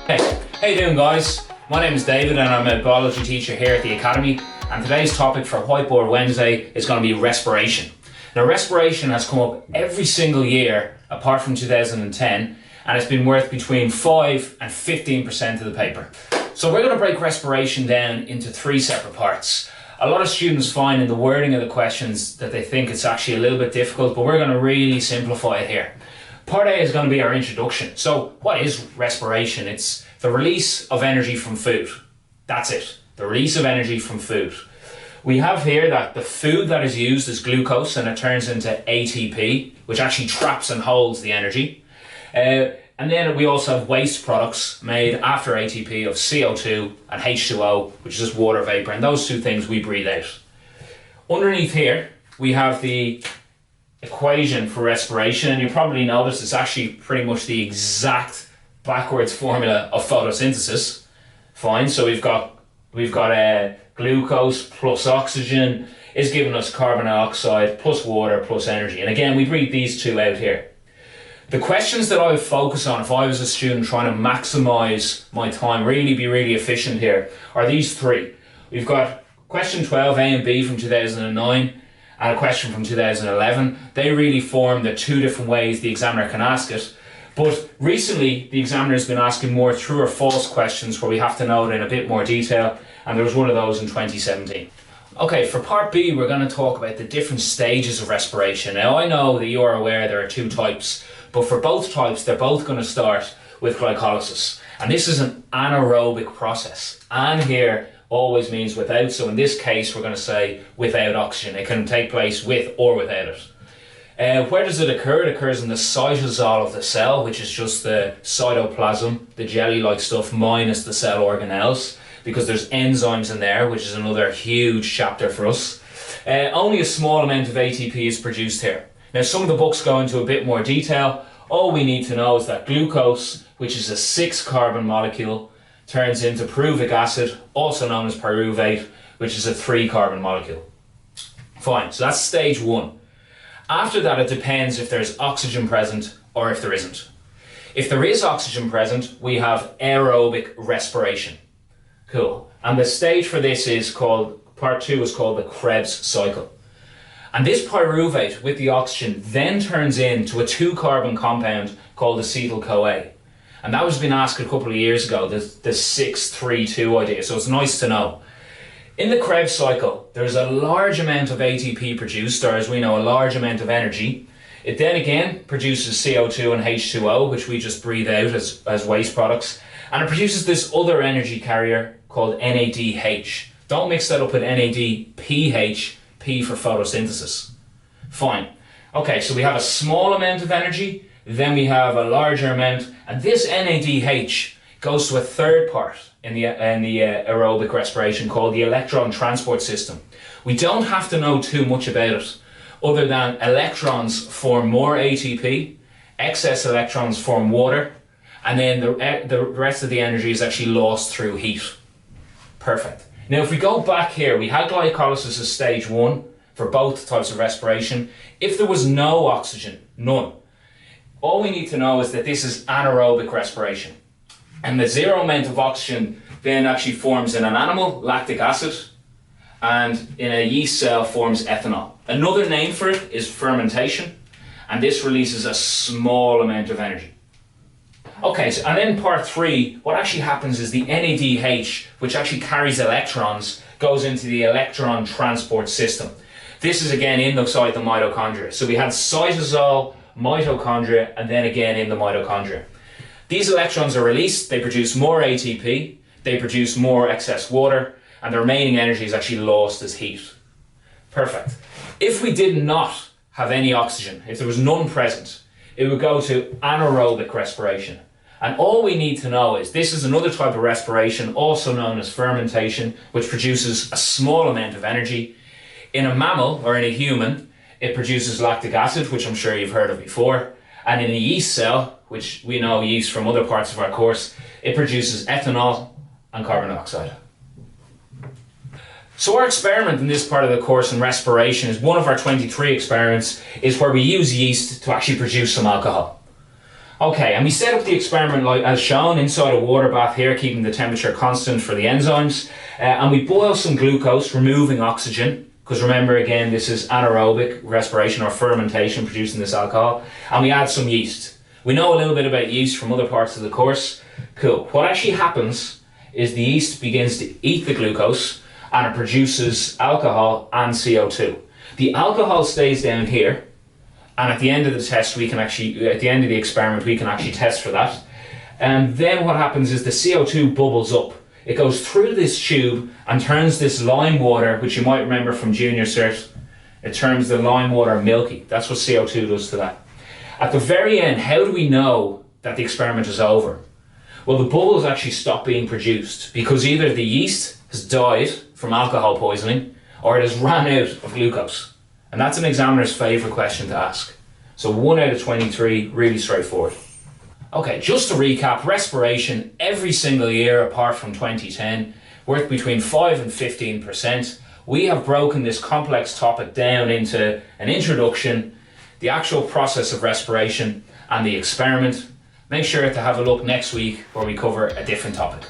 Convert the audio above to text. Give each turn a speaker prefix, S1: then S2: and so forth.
S1: Hey, how you doing guys? My name is David and I'm a biology teacher here at the Academy, and today's topic for Whiteboard Wednesday is going to be respiration. Now respiration has come up every single year apart from 2010, and it's been worth between 5 and 15% of the paper. So we're going to break respiration down into 3 separate parts. A lot of students find in the wording of the questions that they think it's actually a little bit difficult, but we're going to really simplify it here. Part A is going to be our introduction. So what is respiration? It's the release of energy from food. That's it. The release of energy from food. We have here that the food that is used is glucose and it turns into ATP, which actually traps and holds the energy. And then we also have waste products made after ATP of CO2 and H2O, which is just water vapor, and those 2 things we breathe out. Underneath here, we have the equation for respiration, and you probably noticed it's actually pretty much the exact backwards formula of photosynthesis. Fine, so we've got glucose plus oxygen is giving us carbon dioxide plus water plus energy, and again we breathe these 2 out here. The questions that I would focus on if I was a student trying to maximize my time, really be really efficient here, are these 3. We've got question 12 A and B from 2009 and a question from 2011. They really form the 2 different ways the examiner can ask it. But recently the examiner has been asking more true or false questions where we have to know it in a bit more detail, and there was one of those in 2017. Okay, for part B we're going to talk about the different stages of respiration. Now I know that you are aware there are 2 types, but for both types they're both going to start with glycolysis. And this is an anaerobic process. An here always means without, so in this case we're going to say without oxygen. It can take place with or without it. Where does it occur? It occurs in the cytosol of the cell, which is just the cytoplasm, the jelly-like stuff, minus the cell organelles, because there's enzymes in there, which is another huge chapter for us. Only a small amount of ATP is produced here. Now some of the books go into a bit more detail. All we need to know is that glucose, which is a 6-carbon molecule, turns into pyruvic acid, also known as pyruvate, which is a 3-carbon molecule. Fine, so that's stage 1. After that it depends if there's oxygen present or if there isn't. If there is oxygen present, we have aerobic respiration. Cool. And the stage for this is called, part 2 is called the Krebs cycle. And this pyruvate with the oxygen then turns into a 2-carbon compound called acetyl-CoA. And that was been asked a couple of years ago, the 6-3-2 idea, so it's nice to know. In the Krebs cycle, there's a large amount of ATP produced, or as we know, a large amount of energy. It then again produces CO2 and H2O, which we just breathe out as waste products. And it produces this other energy carrier called NADH. Don't mix that up with NADPH, P for photosynthesis. Fine. Okay, so we have a small amount of energy, then we have a larger amount, and this NADH goes to a 3rd part in the aerobic respiration called the electron transport system. We don't have to know too much about it, other than electrons form more ATP, excess electrons form water, and then the rest of the energy is actually lost through heat. Perfect. Now if we go back here, we had glycolysis as stage 1 for both types of respiration. If there was no oxygen, none, all we need to know is that this is anaerobic respiration. And the 0 amount of oxygen then actually forms in an animal lactic acid, and in a yeast cell forms ethanol. Another name for it is fermentation, and this releases a small amount of energy. Okay, so, and then part 3, what actually happens is the NADH, which actually carries electrons, goes into the electron transport system. This is again inside the mitochondria. So we had cytosol, mitochondria, and then again in the mitochondria. These electrons are released, they produce more ATP, they produce more excess water, and the remaining energy is actually lost as heat. Perfect. If we did not have any oxygen, if there was none present, it would go to anaerobic respiration. And all we need to know is this is another type of respiration, also known as fermentation, which produces a small amount of energy. In a mammal or in a human, it produces lactic acid, which I'm sure you've heard of before. And in a yeast cell, which we know yeast from other parts of our course, it produces ethanol and carbon dioxide. So our experiment in this part of the course in respiration is one of our 23 experiments, is where we use yeast to actually produce some alcohol. Okay, and we set up the experiment like as shown inside a water bath here, keeping the temperature constant for the enzymes. And we boil some glucose, removing oxygen, because remember again, this is anaerobic respiration or fermentation producing this alcohol. And we add some yeast. We know a little bit about yeast from other parts of the course. Cool. What actually happens is the yeast begins to eat the glucose and it produces alcohol and CO2. The alcohol stays down here. And at the end of the test, at the end of the experiment, we can actually test for that. And then what happens is the CO2 bubbles up. It goes through this tube and turns this lime water, which you might remember from junior cert, it turns the lime water milky. That's what CO2 does to that. At the very end, how do we know that the experiment is over? Well, the bubbles actually stop being produced because either the yeast has died from alcohol poisoning or it has ran out of glucose. And that's an examiner's favourite question to ask. So 1 out of 23, really straightforward. Okay, just to recap, respiration every single year apart from 2010, worth between 5 and 15%. We have broken this complex topic down into an introduction, the actual process of respiration and the experiment. Make sure to have a look next week where we cover a different topic.